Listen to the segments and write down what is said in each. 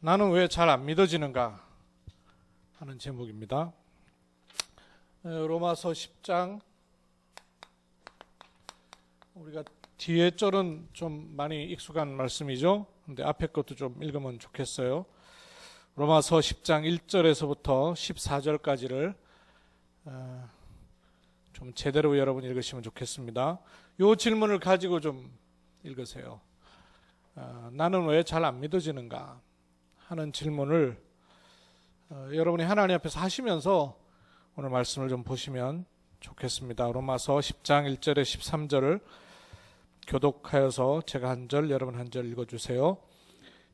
나는 왜 잘 안 믿어지는가 하는 제목입니다. 로마서 10장, 우리가 뒤에 절은 좀 많이 익숙한 말씀이죠. 근데 앞에 것도 좀 읽으면 좋겠어요. 로마서 10장 1절에서부터 14절까지를 좀 제대로 여러분 읽으시면 좋겠습니다. 이 질문을 가지고 좀 읽으세요. 나는 왜 잘 안 믿어지는가 하는 질문을 여러분이 하나님 앞에서 하시면서 오늘 말씀을 좀 보시면 좋겠습니다. 로마서 10장 1절에 13절을 교독하여서 제가 한 절, 여러분 한 절 읽어주세요.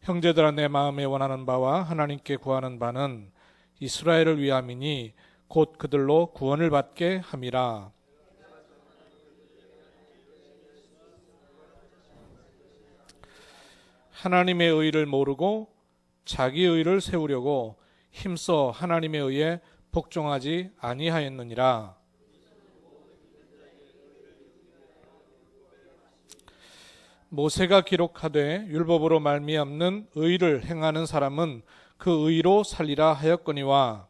형제들아, 내 마음에 원하는 바와 하나님께 구하는 바는 이스라엘을 위함이니 곧 그들로 구원을 받게 함이라. 하나님의 의를 모르고 자기 의를 세우려고 힘써 하나님의 의에 복종하지 아니하였느니라. 모세가 기록하되 율법으로 말미암는 의를 행하는 사람은 그 의로 살리라 하였거니와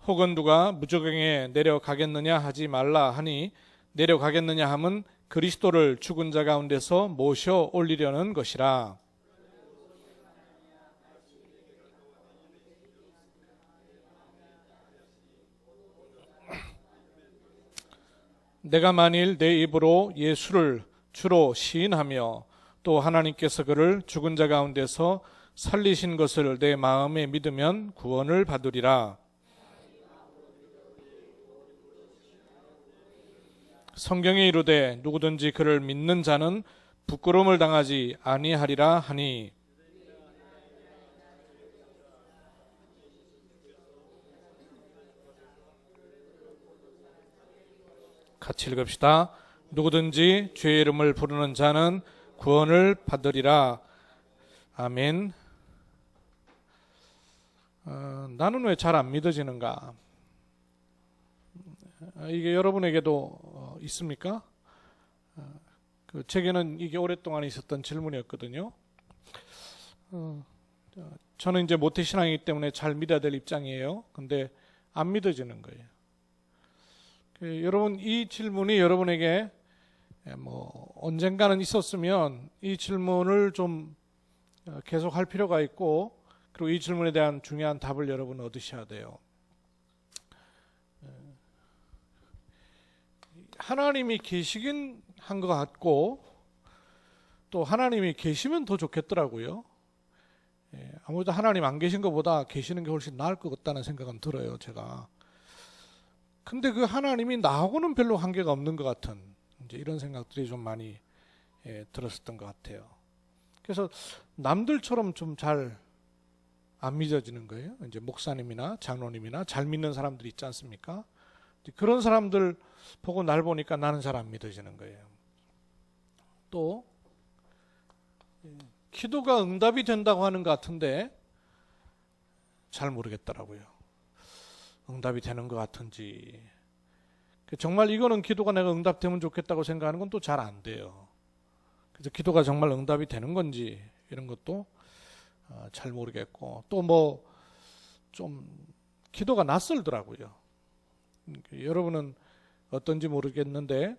혹은 누가 무저갱에 내려가겠느냐 하지 말라 하니 내려가겠느냐 함은 그리스도를 죽은 자 가운데서 모셔 올리려는 것이라. 내가 만일 내 입으로 예수를 주로 시인하며 또 하나님께서 그를 죽은 자 가운데서 살리신 것을 내 마음에 믿으면 구원을 받으리라. 성경에 이르되 누구든지 그를 믿는 자는 부끄러움을 당하지 아니하리라 하니. 같이 읽읍시다. 누구든지 주의 이름을 부르는 자는 구원을 받으리라. 아멘. 나는 왜 잘 안 믿어지는가? 이게 여러분에게도 있습니까? 그 제게는 이게 오랫동안 있었던 질문이었거든요. 저는 이제 모태신앙이기 때문에 잘 믿어야 될 입장이에요. 근데 안 믿어지는 거예요. 여러분, 이 질문이 여러분에게 언젠가는 있었으면 이 질문을 좀 계속 할 필요가 있고, 그리고 이 질문에 대한 중요한 답을 여러분 얻으셔야 돼요. 하나님이 계시긴 한 것 같고 또 하나님이 계시면 더 좋겠더라고요. 아무래도 하나님 안 계신 것보다 계시는 게 훨씬 나을 것 같다는 생각은 들어요, 제가. 근데 그 하나님이 나하고는 별로 관계가 없는 것 같은 이제 이런 생각들이 좀 많이 들었었던 것 같아요. 그래서 남들처럼 좀 잘 안 믿어지는 거예요. 이제 목사님이나 장로님이나 잘 믿는 사람들이 있지 않습니까? 그런 사람들 보고 날 보니까 나는 잘 안 믿어지는 거예요. 또 기도가 응답이 된다고 하는 것 같은데 잘 모르겠더라고요. 응답이 되는 것 같은지, 정말 이거는 기도가 내가 응답되면 좋겠다고 생각하는 건 또 잘 안 돼요. 그래서 기도가 정말 응답이 되는 건지 이런 것도 잘 모르겠고, 또 좀 기도가 낯설더라고요. 여러분은 어떤지 모르겠는데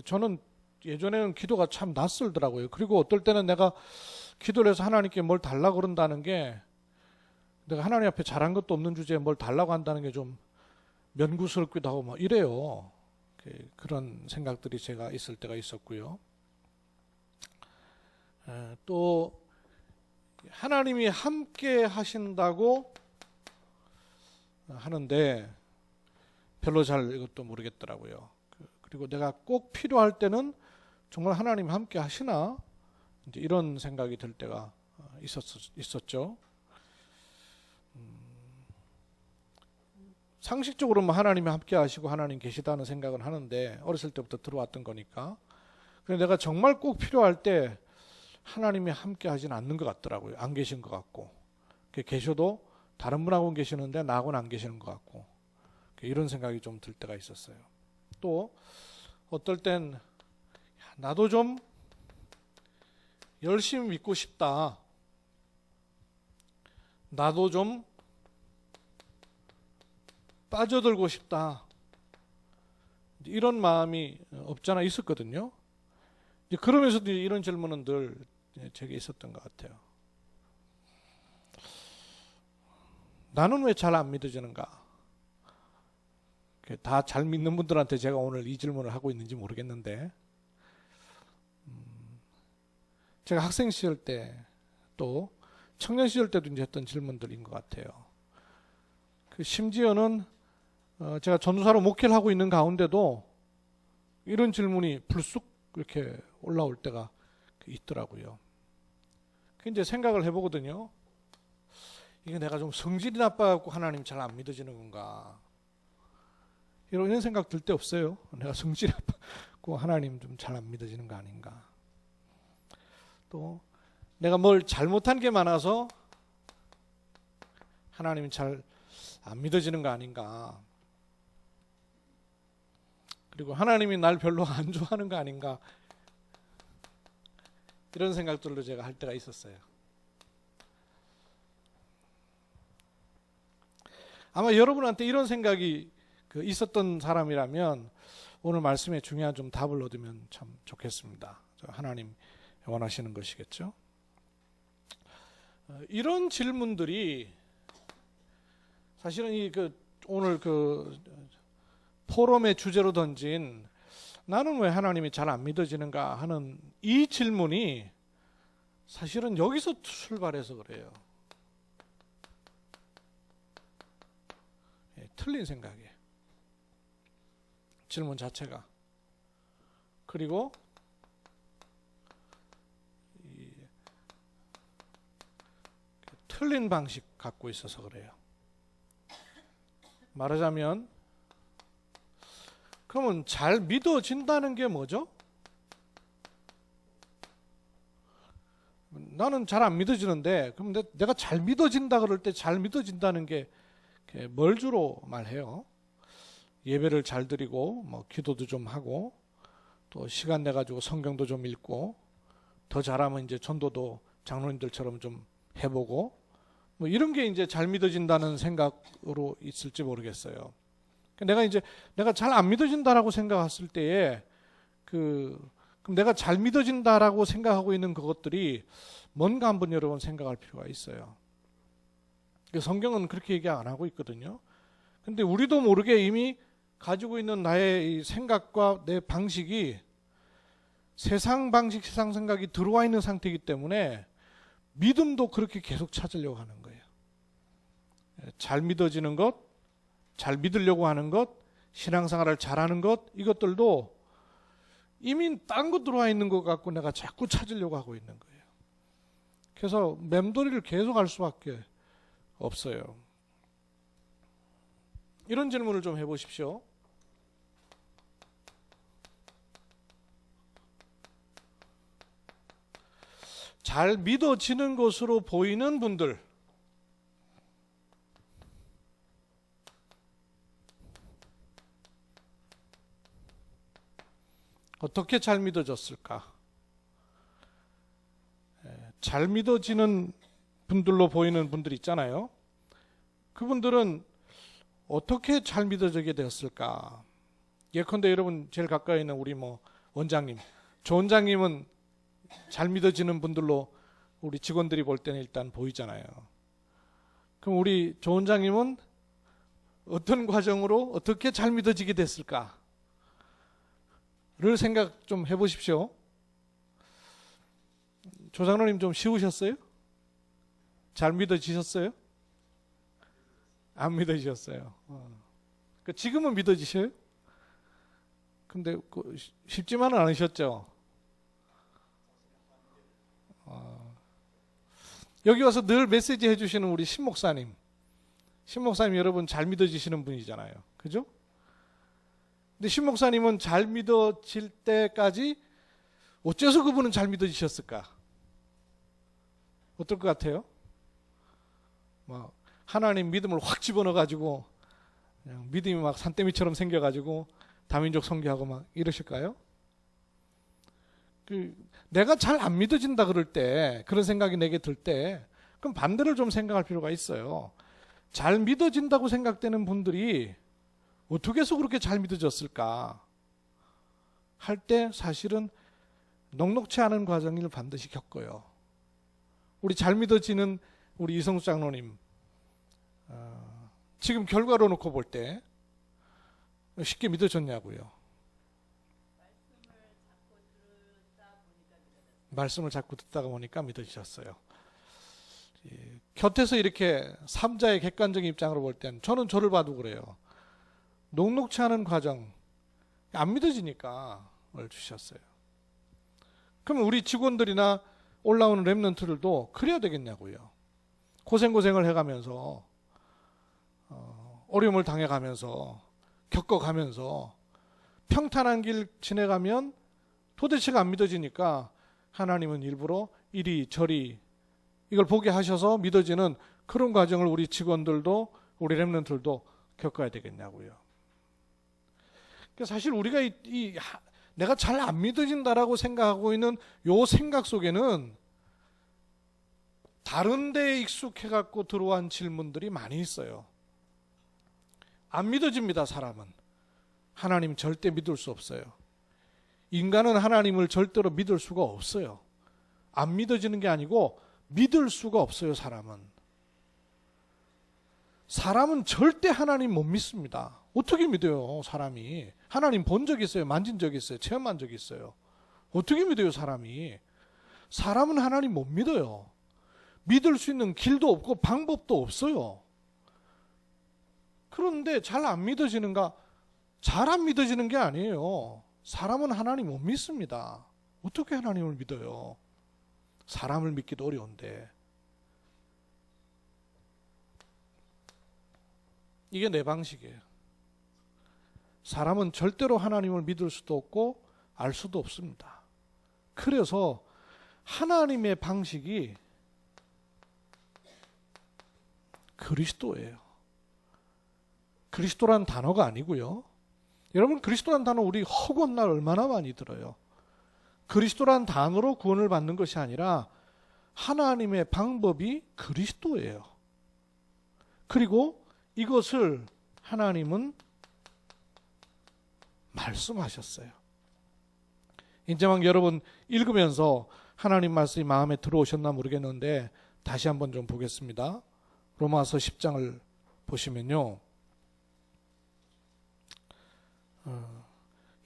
저는 예전에는 기도가 참 낯설더라고요. 그리고 어떨 때는 내가 기도를 해서 하나님께 뭘 달라고 그런다는 게, 내가 하나님 앞에 잘한 것도 없는 주제에 뭘 달라고 한다는 게 좀 면구스럽기도 하고 이래요. 그런 생각들이 제가 있을 때가 있었고요. 또 하나님이 함께 하신다고 하는데 별로 잘 이것도 모르겠더라고요. 그리고 내가 꼭 필요할 때는 정말 하나님 함께 하시나? 이제 이런 생각이 들 때가 있었죠. 상식적으로 하나님이 함께 하시고 하나님 계시다는 생각은 하는데, 어렸을 때부터 들어왔던 거니까. 그런데 내가 정말 꼭 필요할 때 하나님이 함께 하진 않는 것 같더라고요. 안 계신 것 같고, 계셔도 다른 분하고는 계시는데 나하고는 안 계시는 것 같고, 이런 생각이 좀 들 때가 있었어요. 또 어떨 땐 나도 좀 열심히 믿고 싶다. 나도 좀 빠져들고 싶다. 이런 마음이 없잖아 있었거든요. 그러면서도 이런 질문은 늘 제게 있었던 것 같아요. 나는 왜 잘 안 믿어지는가? 다 잘 믿는 분들한테 제가 오늘 이 질문을 하고 있는지 모르겠는데, 제가 학생 시절 때 또 청년 시절 때도 이제 했던 질문들인 것 같아요. 심지어는 제가 전도사로 목회를 하고 있는 가운데도 이런 질문이 불쑥 이렇게 올라올 때가 있더라고요. 이제 생각을 해보거든요. 이게 내가 좀 성질이 나빠갖고 하나님 잘 안 믿어지는 건가? 이런 생각 들 때 없어요? 내가 성질이 나빠갖고 하나님 좀 잘 안 믿어지는 거 아닌가? 또 내가 뭘 잘못한 게 많아서 하나님이 잘 안 믿어지는 거 아닌가? 그리고 하나님이 날 별로 안 좋아하는 거 아닌가? 이런 생각들로 제가 할 때가 있었어요. 아마 여러분한테 이런 생각이 있었던 사람이라면 오늘 말씀에 중요한 좀 답을 얻으면 참 좋겠습니다. 하나님 원하시는 것이겠죠. 이런 질문들이 사실은 오늘 포럼의 주제로 던진 나는 왜 하나님이 잘 안 믿어지는가 하는 이 질문이 사실은 여기서 출발해서 그래요. 틀린 생각이에요. 질문 자체가. 그리고 틀린 방식 갖고 있어서 그래요. 말하자면 그러면 잘 믿어진다는 게 뭐죠? 나는 잘 안 믿어지는데 그럼 내가 잘 믿어진다 그럴 때 잘 믿어진다는 게 뭘 주로 말해요? 예배를 잘 드리고 뭐 기도도 좀 하고 또 시간 내 가지고 성경도 좀 읽고 더 잘하면 이제 전도도 장로님들처럼 좀 해보고 뭐 이런 게 이제 잘 믿어진다는 생각으로 있을지 모르겠어요. 내가 잘 안 믿어진다라고 생각했을 때에 그럼 내가 잘 믿어진다라고 생각하고 있는 그것들이 뭔가 한번 여러분 생각할 필요가 있어요. 성경은 그렇게 얘기 안 하고 있거든요. 근데 우리도 모르게 이미 가지고 있는 나의 이 생각과 내 방식이 세상 방식, 세상 생각이 들어와 있는 상태이기 때문에 믿음도 그렇게 계속 찾으려고 하는 거예요. 잘 믿어지는 것, 잘 믿으려고 하는 것, 신앙생활을 잘하는 것, 이것들도 이미 딴 거 들어와 있는 것 같고 내가 자꾸 찾으려고 하고 있는 거예요. 그래서 맴돌이를 계속 할 수밖에 없어요. 이런 질문을 좀 해보십시오. 잘 믿어지는 것으로 보이는 분들, 어떻게 잘 믿어졌을까? 잘 믿어지는 분들로 보이는 분들 있잖아요. 그분들은 어떻게 잘 믿어지게 되었을까? 예컨대 여러분 제일 가까이 있는 우리 원장님, 조 원장님은 잘 믿어지는 분들로 우리 직원들이 볼 때는 일단 보이잖아요. 그럼 우리 조 원장님은 어떤 과정으로 어떻게 잘 믿어지게 됐을까? 를 생각 좀 해보십시오. 조 장로님 좀 쉬우셨어요? 잘 믿어지셨어요? 안 믿어지셨어요. 지금은 믿어지셔요? 근데 쉽지만은 않으셨죠? 여기 와서 늘 메시지 해주시는 우리 신목사님 여러분 잘 믿어지시는 분이잖아요. 그죠? 근데 신목사님은 잘 믿어질 때까지 어째서 그분은 잘 믿어지셨을까? 어떨 것 같아요? 하나님 믿음을 확 집어넣어가지고 그냥 믿음이 막 산더미처럼 생겨가지고 다민족 선교하고 막 이러실까요? 내가 잘 안 믿어진다 그럴 때, 그런 생각이 내게 들 때, 그럼 반대를 좀 생각할 필요가 있어요. 잘 믿어진다고 생각되는 분들이 어떻게 해서 그렇게 잘 믿어졌을까 할 때 사실은 녹록치 않은 과정을 반드시 겪어요. 우리 잘 믿어지는 우리 이성수 장로님, 지금 결과로 놓고 볼 때 쉽게 믿어졌냐고요. 말씀을 자꾸 듣다가 보니까 믿어지셨어요. 곁에서 이렇게 삼자의 객관적인 입장으로 볼 땐 저는 저를 봐도 그래요. 녹록치 않은 과정, 안 믿어지니까 주셨어요. 그럼 우리 직원들이나 올라오는 렘넌트들도 그래야 되겠냐고요. 고생을 해가면서 어려움을 당해가면서 겪어가면서 평탄한 길 지내가면 도대체가 안 믿어지니까 하나님은 일부러 이리저리 이걸 보게 하셔서 믿어지는 그런 과정을 우리 직원들도 우리 렘넌트들도 겪어야 되겠냐고요. 사실 우리가 내가 잘 안 믿어진다라고 생각하고 있는 요 생각 속에는 다른 데에 익숙해 갖고 들어온 질문들이 많이 있어요. 안 믿어집니다, 사람은. 하나님 절대 믿을 수 없어요. 인간은 하나님을 절대로 믿을 수가 없어요. 안 믿어지는 게 아니고 믿을 수가 없어요, 사람은. 사람은 절대 하나님 못 믿습니다. 어떻게 믿어요, 사람이? 하나님 본 적 있어요? 만진 적 있어요? 체험한 적 있어요? 어떻게 믿어요, 사람이? 사람은 하나님 못 믿어요. 믿을 수 있는 길도 없고 방법도 없어요. 그런데 잘 안 믿어지는가? 잘 안 믿어지는 게 아니에요. 사람은 하나님 못 믿습니다. 어떻게 하나님을 믿어요? 사람을 믿기도 어려운데. 이게 내 방식이에요. 사람은 절대로 하나님을 믿을 수도 없고 알 수도 없습니다. 그래서 하나님의 방식이 그리스도예요. 그리스도란 단어가 아니고요. 여러분, 그리스도란 단어 우리 허구한 날 얼마나 많이 들어요. 그리스도란 단어로 구원을 받는 것이 아니라 하나님의 방법이 그리스도예요. 그리고 이것을 하나님은 말씀하셨어요. 이제 막 여러분 읽으면서 하나님 말씀이 마음에 들어오셨나 모르겠는데 다시 한번 좀 보겠습니다. 로마서 10장을 보시면요.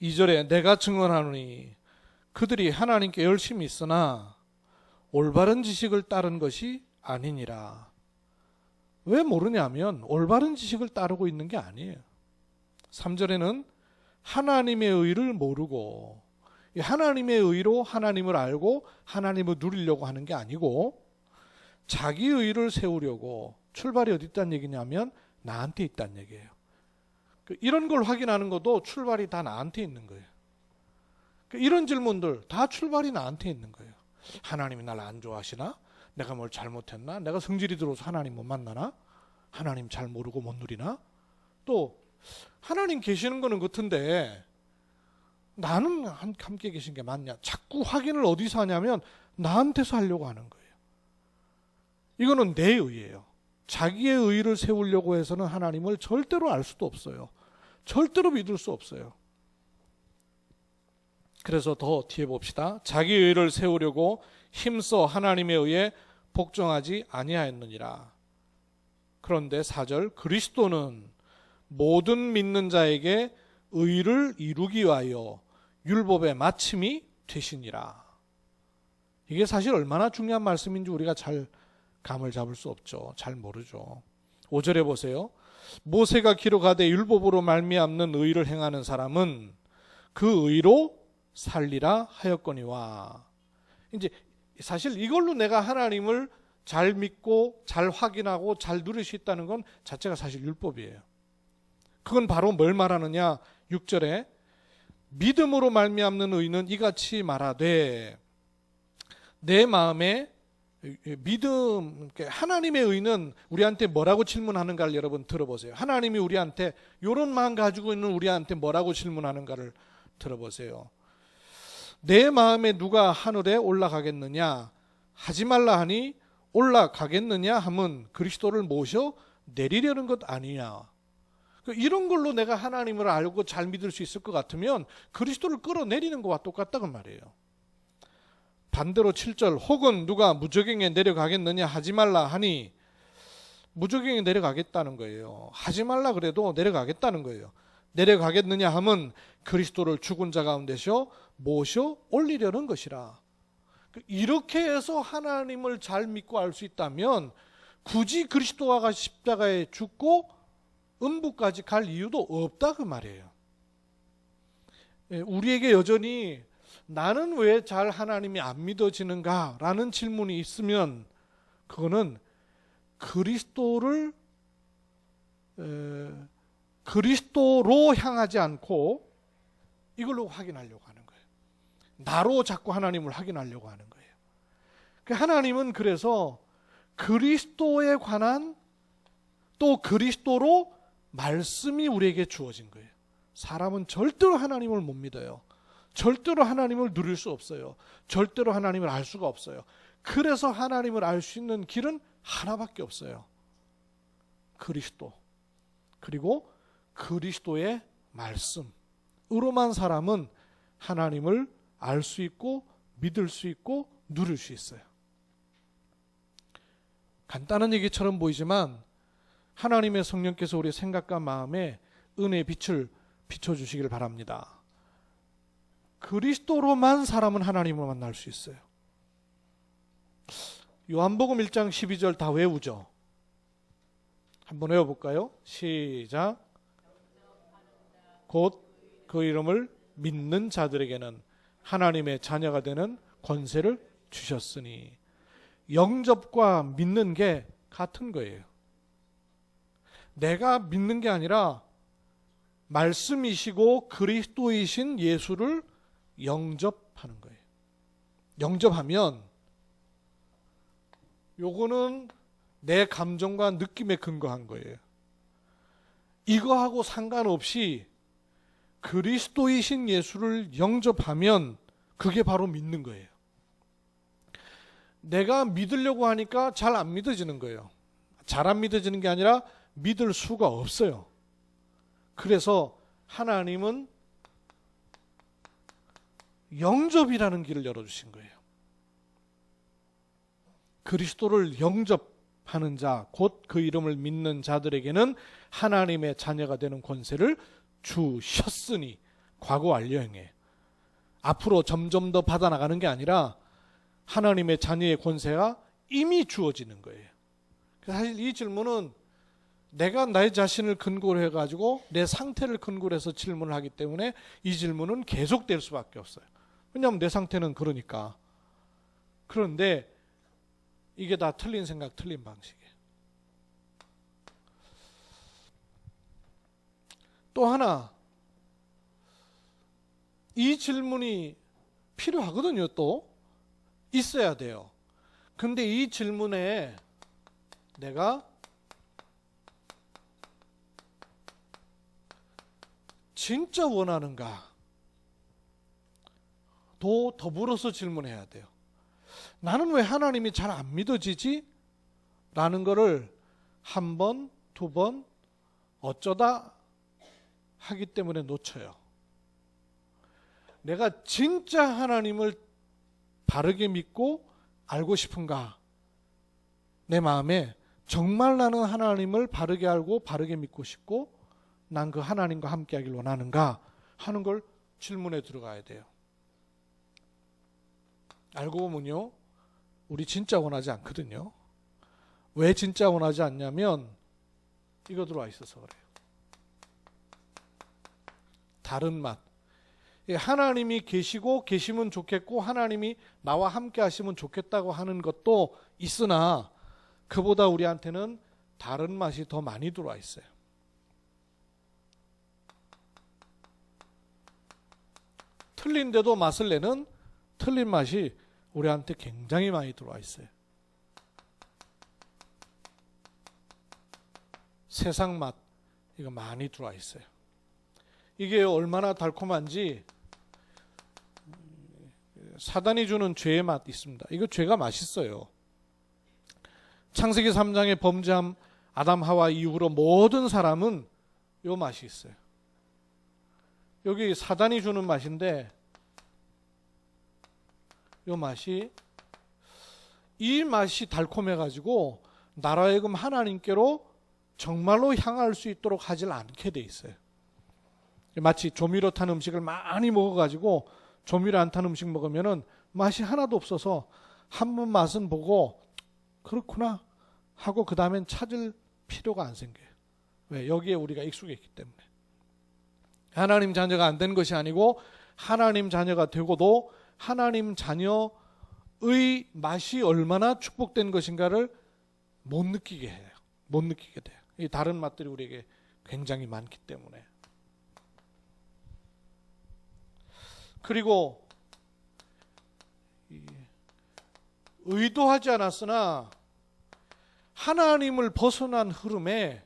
2절에 내가 증언하노니 그들이 하나님께 열심히 있으나 올바른 지식을 따른 것이 아니니라. 왜 모르냐면 올바른 지식을 따르고 있는 게 아니에요. 3절에는 하나님의 의를 모르고, 하나님의 의로 하나님을 알고 하나님을 누리려고 하는 게 아니고 자기 의를 세우려고, 출발이 어디 있다는 얘기냐면 나한테 있다는 얘기예요. 이런 걸 확인하는 것도 출발이 다 나한테 있는 거예요. 이런 질문들 다 출발이 나한테 있는 거예요. 하나님이 날 안 좋아하시나? 내가 뭘 잘못했나? 내가 성질이 들어서 하나님 못 만나나? 하나님 잘 모르고 못 누리나? 또 하나님 계시는 거는 같은데 나는 함께 계신 게 맞냐? 자꾸 확인을 어디서 하냐면 나한테서 하려고 하는 거예요. 이거는 내 의예요. 자기의 의를 세우려고 해서는 하나님을 절대로 알 수도 없어요. 절대로 믿을 수 없어요. 그래서 더 뒤에 봅시다. 자기 의를 세우려고 힘써 하나님의 의에 복종하지 아니하였느니라. 그런데 4절 그리스도는 모든 믿는 자에게 의를 이루기 위하여 율법의 마침이 되시니라. 이게 사실 얼마나 중요한 말씀인지 우리가 잘 감을 잡을 수 없죠. 잘 모르죠. 5절에 보세요. 모세가 기록하되 율법으로 말미암는 의를 행하는 사람은 그 의로 살리라 하였거니와. 이제 사실 이걸로 내가 하나님을 잘 믿고 잘 확인하고 잘 누릴 수 있다는 건 자체가 사실 율법이에요. 그건 바로 뭘 말하느냐? 6절에 믿음으로 말미암는 의는 이같이 말하되 내 마음에 믿음, 하나님의 의는 우리한테 뭐라고 질문하는가를 여러분 들어보세요. 하나님이 우리한테 이런 마음 가지고 있는 우리한테 뭐라고 질문하는가를 들어보세요. 내 마음에 누가 하늘에 올라가겠느냐 하지 말라 하니 올라가겠느냐 하면 그리스도를 모셔 내리려는 것 아니냐. 이런 걸로 내가 하나님을 알고 잘 믿을 수 있을 것 같으면 그리스도를 끌어내리는 것과 똑같다고 말이에요. 반대로 7절 혹은 누가 무저갱에 내려가겠느냐 하지 말라 하니 무저갱에 내려가겠다는 거예요. 하지 말라 그래도 내려가겠다는 거예요. 내려가겠느냐 하면 그리스도를 죽은 자 가운데서 모셔 올리려는 것이라. 이렇게 해서 하나님을 잘 믿고 알 수 있다면 굳이 그리스도가 십자가에 죽고 음부까지 갈 이유도 없다 그 말이에요. 우리에게 여전히 나는 왜 잘 하나님이 안 믿어지는가 라는 질문이 있으면 그거는 그리스도로 향하지 않고 이걸로 확인하려고 하는 거예요. 나로 자꾸 하나님을 확인하려고 하는 거예요. 하나님은 그래서 그리스도에 관한 또 그리스도로 말씀이 우리에게 주어진 거예요. 사람은 절대로 하나님을 못 믿어요. 절대로 하나님을 누릴 수 없어요. 절대로 하나님을 알 수가 없어요. 그래서 하나님을 알 수 있는 길은 하나밖에 없어요. 그리스도. 그리고 그리스도의 말씀으로만 사람은 하나님을 알 수 있고 믿을 수 있고 누릴 수 있어요. 간단한 얘기처럼 보이지만 하나님의 성령께서 우리의 생각과 마음에 은혜의 빛을 비춰주시길 바랍니다. 그리스도로만 사람은 하나님을 만날 수 있어요. 요한복음 1장 12절 다 외우죠. 한번 외워볼까요? 시작. 곧 그 이름을 믿는 자들에게는 하나님의 자녀가 되는 권세를 주셨으니. 영접과 믿는 게 같은 거예요. 내가 믿는 게 아니라 말씀이시고 그리스도이신 예수를 영접하는 거예요. 영접하면 요거는 내 감정과 느낌에 근거한 거예요. 이거하고 상관없이 그리스도이신 예수를 영접하면 그게 바로 믿는 거예요. 내가 믿으려고 하니까 잘 안 믿어지는 거예요. 잘 안 믿어지는 게 아니라 믿을 수가 없어요. 그래서 하나님은 영접이라는 길을 열어주신 거예요. 그리스도를 영접하는 자, 곧 그 이름을 믿는 자들에게는 하나님의 자녀가 되는 권세를 주셨으니. 과거 완료형에 앞으로 점점 더 받아나가는 게 아니라 하나님의 자녀의 권세가 이미 주어지는 거예요. 사실 이 질문은 내가 나의 자신을 근거로 해가지고 내 상태를 근거로 해서 질문을 하기 때문에 이 질문은 계속될 수밖에 없어요. 왜냐하면 내 상태는 그러니까. 그런데 이게 다 틀린 생각, 틀린 방식이에요. 또 하나, 이 질문이 필요하거든요. 또 있어야 돼요. 근데 이 질문에 내가 진짜 원하는가? 도 더불어서 질문해야 돼요. 나는 왜 하나님이 잘 안 믿어지지? 라는 거를 한 번, 두 번 어쩌다 하기 때문에 놓쳐요. 내가 진짜 하나님을 바르게 믿고 알고 싶은가? 내 마음에 정말 나는 하나님을 바르게 알고 바르게 믿고 싶고 난 그 하나님과 함께 하길 원하는가? 하는 걸 질문에 들어가야 돼요. 알고 보면요, 우리 진짜 원하지 않거든요. 왜 진짜 원하지 않냐면 이거 들어와 있어서 그래요. 다른 맛. 하나님이 계시고 계시면 좋겠고 하나님이 나와 함께 하시면 좋겠다고 하는 것도 있으나 그보다 우리한테는 다른 맛이 더 많이 들어와 있어요. 틀린데도 맛을 내는 틀린 맛이 우리한테 굉장히 많이 들어와 있어요. 세상 맛 이거 많이 들어와 있어요. 이게 얼마나 달콤한지 사단이 주는 죄의 맛 있습니다. 이거 죄가 맛있어요. 창세기 3장에 범죄한 아담 하와 이후로 모든 사람은 요 맛이 있어요. 여기 사단이 주는 맛인데 요 맛이 이 맛이 달콤해가지고 나라의금 하나님께로 정말로 향할 수 있도록 하질 않게 돼 있어요. 마치 조미료 탄 음식을 많이 먹어가지고 조미료 안 탄 음식 먹으면은 맛이 하나도 없어서 한 번 맛은 보고 그렇구나 하고 그 다음엔 찾을 필요가 안 생겨요. 왜? 여기에 우리가 익숙해 있기 때문에. 하나님 자녀가 안 된 것이 아니고 하나님 자녀가 되고도 하나님 자녀의 맛이 얼마나 축복된 것인가를 못 느끼게 해요. 못 느끼게 돼요. 이 다른 맛들이 우리에게 굉장히 많기 때문에. 그리고 의도하지 않았으나 하나님을 벗어난 흐름에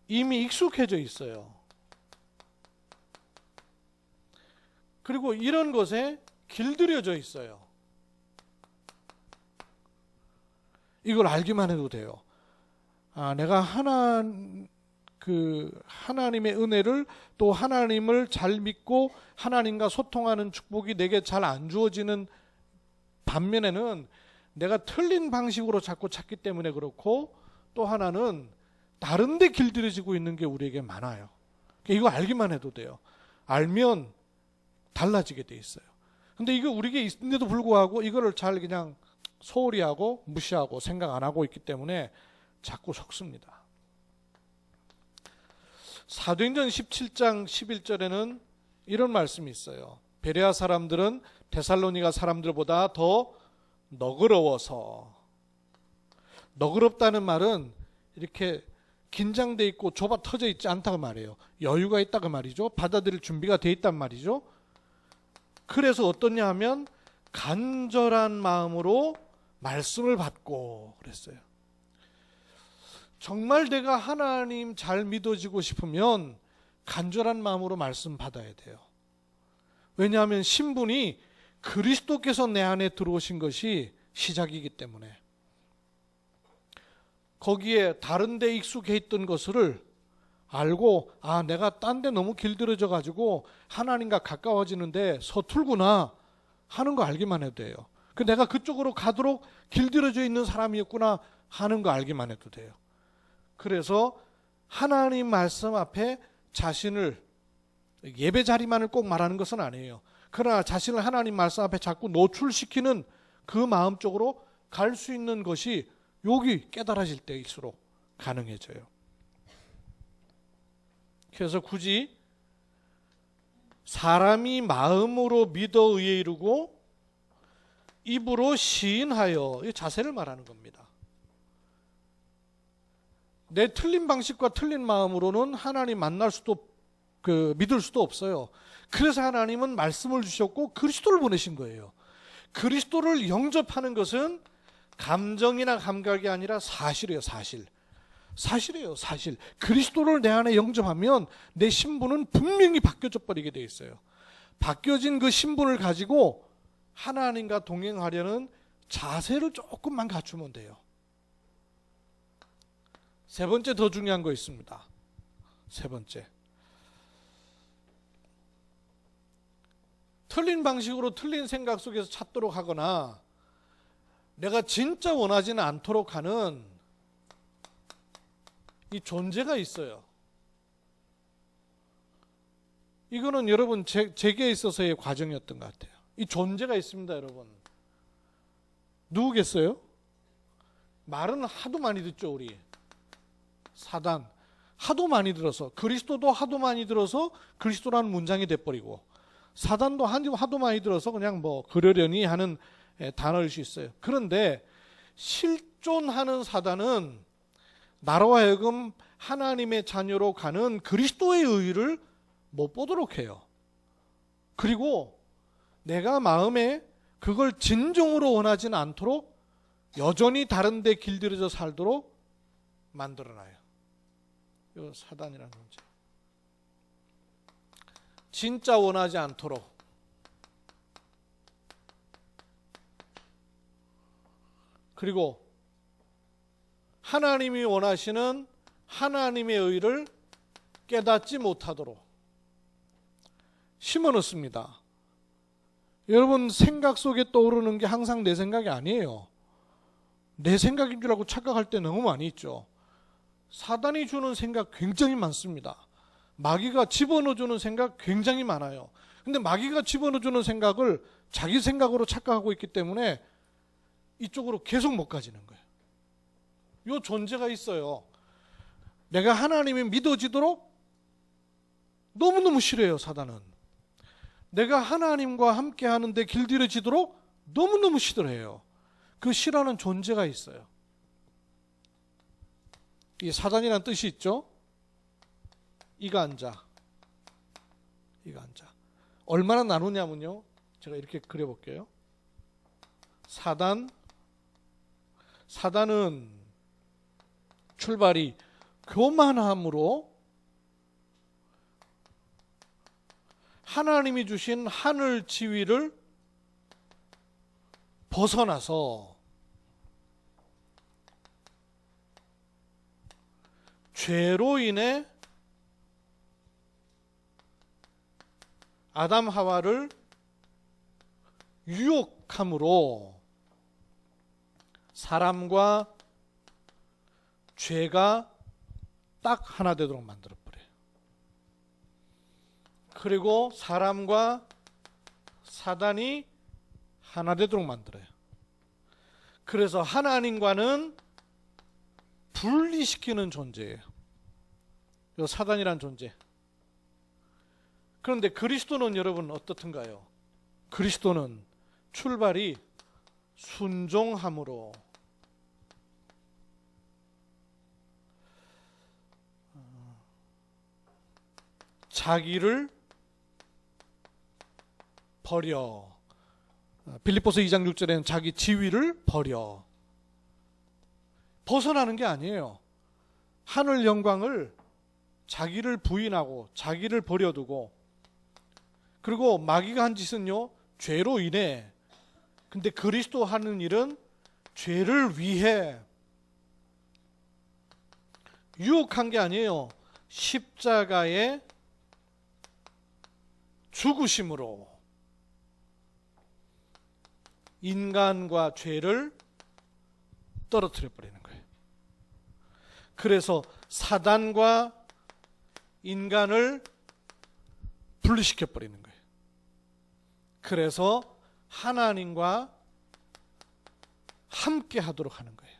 이미 익숙해져 있어요. 그리고 이런 것에 길들여져 있어요. 이걸 알기만 해도 돼요. 내가 하나님의 은혜를 또 하나님을 잘 믿고 하나님과 소통하는 축복이 내게 잘 안 주어지는 반면에는 내가 틀린 방식으로 자꾸 찾기 때문에 그렇고 또 하나는 다른 데 길들여지고 있는 게 우리에게 많아요. 이거 알기만 해도 돼요. 알면 달라지게 돼 있어요. 근데 이거 우리에게 있는데도 불구하고 이거를 잘 그냥 소홀히 하고 무시하고 생각 안 하고 있기 때문에 자꾸 속습니다. 사도행전 17장 11절에는 이런 말씀이 있어요. 베레아 사람들은 데살로니가 사람들보다 더 너그러워서. 너그럽다는 말은 이렇게 긴장돼 있고 좁아 터져 있지 않다고 말해요. 여유가 있다고 말이죠. 받아들일 준비가 돼 있단 말이죠. 그래서 어떠냐 하면 간절한 마음으로 말씀을 받고 그랬어요. 정말 내가 하나님 잘 믿어지고 싶으면 간절한 마음으로 말씀 받아야 돼요. 왜냐하면 신분이 그리스도께서 내 안에 들어오신 것이 시작이기 때문에. 거기에 다른 데 익숙해 있던 것을 알고 내가 딴 데 너무 길들여져 가지고 하나님과 가까워지는데 서툴구나 하는 거 알기만 해도 돼요. 내가 그쪽으로 가도록 길들여져 있는 사람이었구나 하는 거 알기만 해도 돼요. 그래서 하나님 말씀 앞에 자신을 예배 자리만을 꼭 말하는 것은 아니에요. 그러나 자신을 하나님 말씀 앞에 자꾸 노출시키는 그 마음 쪽으로 갈 수 있는 것이 여기 깨달아질 때일수록 가능해져요. 그래서 굳이 사람이 마음으로 믿어 의에 이르고 입으로 시인하여 이 자세를 말하는 겁니다. 내 틀린 방식과 틀린 마음으로는 하나님 만날 수도 믿을 수도 없어요. 그래서 하나님은 말씀을 주셨고 그리스도를 보내신 거예요. 그리스도를 영접하는 것은 감정이나 감각이 아니라 사실이에요. 사실이에요. 사실. 그리스도를 내 안에 영접하면 내 신분은 분명히 바뀌어져 버리게 돼 있어요. 바뀌어진 그 신분을 가지고 하나님과 동행하려는 자세를 조금만 갖추면 돼요. 세 번째 더 중요한 거 있습니다. 세 번째. 틀린 방식으로 틀린 생각 속에서 찾도록 하거나 내가 진짜 원하지는 않도록 하는 이 존재가 있어요. 이거는 여러분 제게 있어서의 과정이었던 것 같아요. 이 존재가 있습니다, 여러분. 누구겠어요? 말은 하도 많이 듣죠, 우리. 사단. 하도 많이 들어서, 그리스도도 하도 많이 들어서 그리스도라는 문장이 돼버리고, 사단도 하도 많이 들어서 그냥 그러려니 하는 단어일 수 있어요. 그런데 실존하는 사단은 나로 하여금 하나님의 자녀로 가는 그리스도의 의의를 못 보도록 해요. 그리고 내가 마음에 그걸 진정으로 원하지는 않도록 여전히 다른 데 길들여져 살도록 만들어놔요. 요 사단이라는 존재. 진짜 원하지 않도록 그리고 하나님이 원하시는 하나님의 의를 깨닫지 못하도록 심어놓습니다. 여러분 생각 속에 떠오르는 게 항상 내 생각이 아니에요. 내 생각인 줄 알고 착각할 때 너무 많이 있죠. 사단이 주는 생각 굉장히 많습니다. 마귀가 집어넣어주는 생각 굉장히 많아요. 근데 마귀가 집어넣어주는 생각을 자기 생각으로 착각하고 있기 때문에 이쪽으로 계속 못 가지는 거예요. 이 존재가 있어요. 내가 하나님이 믿어지도록 너무너무 싫어해요, 사단은. 내가 하나님과 함께 하는데 길들여지도록 너무너무 싫어해요. 그 싫어하는 존재가 있어요. 이 사단이라는 뜻이 있죠. 이간자. 얼마나 나누냐면요. 제가 이렇게 그려볼게요. 사단은 출발이 교만함으로 하나님이 주신 하늘 지위를 벗어나서 죄로 인해 아담 하와를 유혹함으로 사람과 죄가 딱 하나 되도록 만들어버려요. 그리고 사람과 사단이 하나 되도록 만들어요. 그래서 하나님과는 분리시키는 존재예요. 이 사단이란 존재. 그런데 그리스도는 여러분 어떻든가요? 그리스도는 출발이 순종함으로 자기를 버려. 빌립보서 2장 6절에는 자기 지위를 버려. 벗어나는 게 아니에요. 하늘 영광을 자기를 부인하고 자기를 버려두고 그리고 마귀가 한 짓은요. 죄로 인해 근데 그리스도 하는 일은 죄를 위해 유혹한 게 아니에요. 십자가의 죽으심으로 인간과 죄를 떨어뜨려 버리는 거예요. 그래서 사단과 인간을 분리시켜 버리는 거예요. 그래서 하나님과 함께 하도록 하는 거예요.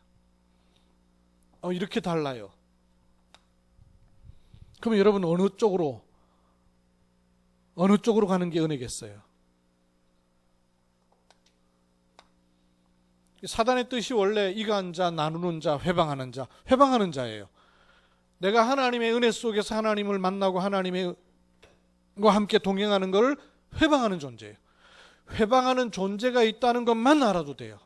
이렇게 달라요. 그럼 여러분 어느 쪽으로 가는 게 은혜겠어요? 사단의 뜻이 원래 이간 자, 나누는 자, 회방하는 자예요. 내가 하나님의 은혜 속에서 하나님을 만나고 하나님과 함께 동행하는 것을 회방하는 존재예요. 회방하는 존재가 있다는 것만 알아도 돼요.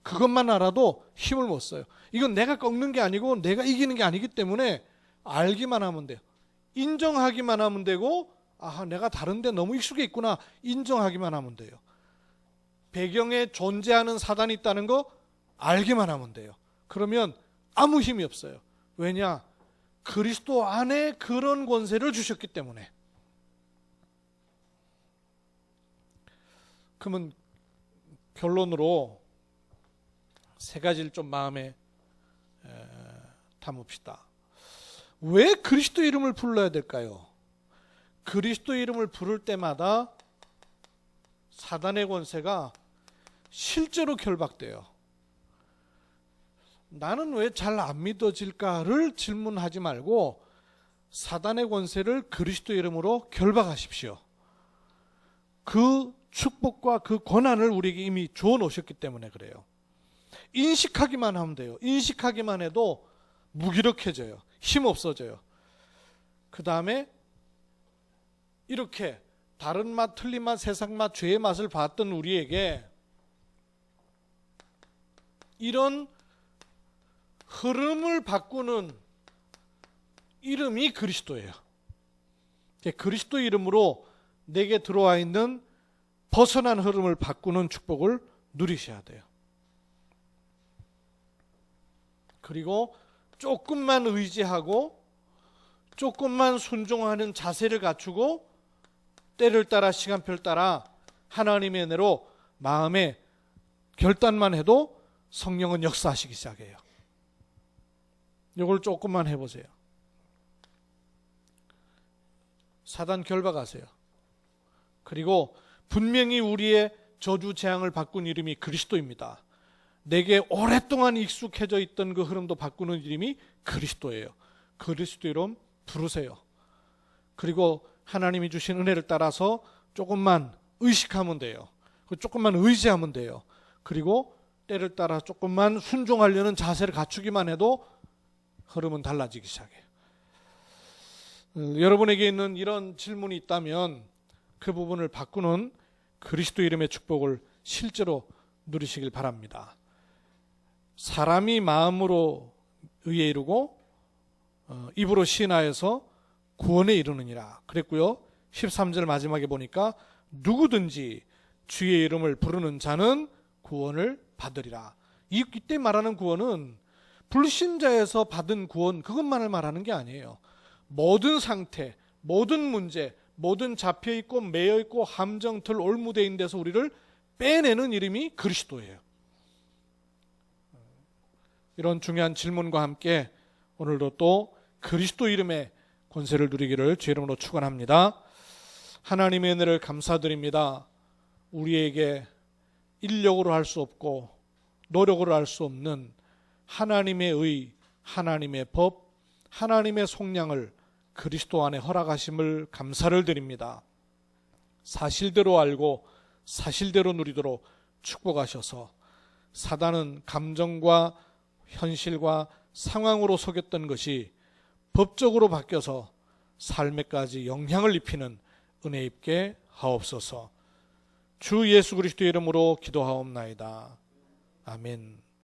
그것만 알아도 힘을 못 써요. 이건 내가 꺾는 게 아니고 내가 이기는 게 아니기 때문에 알기만 하면 돼요. 인정하기만 하면 되고 내가 다른데 너무 익숙해 있구나 인정하기만 하면 돼요. 배경에 존재하는 사단이 있다는 거 알기만 하면 돼요. 그러면 아무 힘이 없어요. 왜냐? 그리스도 안에 그런 권세를 주셨기 때문에. 그러면 결론으로 세 가지를 좀 마음에 담읍시다. 왜 그리스도 이름을 불러야 될까요? 그리스도 이름을 부를 때마다 사단의 권세가 실제로 결박돼요. 나는 왜 잘 안 믿어질까를 질문하지 말고 사단의 권세를 그리스도 이름으로 결박하십시오. 그 축복과 그 권한을 우리에게 이미 주어 놓으셨기 때문에 그래요. 인식하기만 하면 돼요. 인식하기만 해도 무기력해져요. 힘 없어져요. 그 다음에 이렇게 다른 맛, 틀린 맛, 세상 맛, 죄의 맛을 봤던 우리에게 이런 흐름을 바꾸는 이름이 그리스도예요. 그리스도 이름으로 내게 들어와 있는 벗어난 흐름을 바꾸는 축복을 누리셔야 돼요. 그리고 조금만 의지하고 조금만 순종하는 자세를 갖추고 때를 따라 시간표를 따라 하나님의 은혜로 마음에 결단만 해도 성령은 역사하시기 시작해요. 이걸 조금만 해보세요. 사단 결박하세요. 그리고 분명히 우리의 저주 재앙을 바꾼 이름이 그리스도입니다. 내게 오랫동안 익숙해져 있던 그 흐름도 바꾸는 이름이 그리스도예요. 그리스도 이름 부르세요. 그리고 하나님이 주신 은혜를 따라서 조금만 의식하면 돼요. 조금만 의지하면 돼요. 그리고 때를 따라 조금만 순종하려는 자세를 갖추기만 해도 흐름은 달라지기 시작해요. 여러분에게 있는 이런 질문이 있다면 그 부분을 바꾸는 그리스도 이름의 축복을 실제로 누리시길 바랍니다. 사람이 마음으로 의에 이르고 입으로 시인하여서 구원에 이르느니라 그랬고요. 13절 마지막에 보니까 누구든지 주의 이름을 부르는 자는 구원을 받으리라. 이때 말하는 구원은 불신자에서 받은 구원 그것만을 말하는 게 아니에요. 모든 상태, 모든 문제, 모든 잡혀있고 매여있고 함정틀 올무대인 데서 우리를 빼내는 이름이 그리스도예요. 이런 중요한 질문과 함께 오늘도 또 그리스도 이름의 권세를 누리기를 주의 이름으로 축원합니다. 하나님의 은혜를 감사드립니다. 우리에게 인력으로 할 수 없고 노력으로 할 수 없는 하나님의 의, 하나님의 법, 하나님의 속량을 그리스도 안에 허락하심을 감사를 드립니다. 사실대로 알고 사실대로 누리도록 축복하셔서 사단은 감정과 현실과 상황으로 속였던 것이 법적으로 바뀌어서 삶에까지 영향을 입히는 은혜 입게 하옵소서. 주 예수 그리스도의 이름으로 기도하옵나이다. 아멘.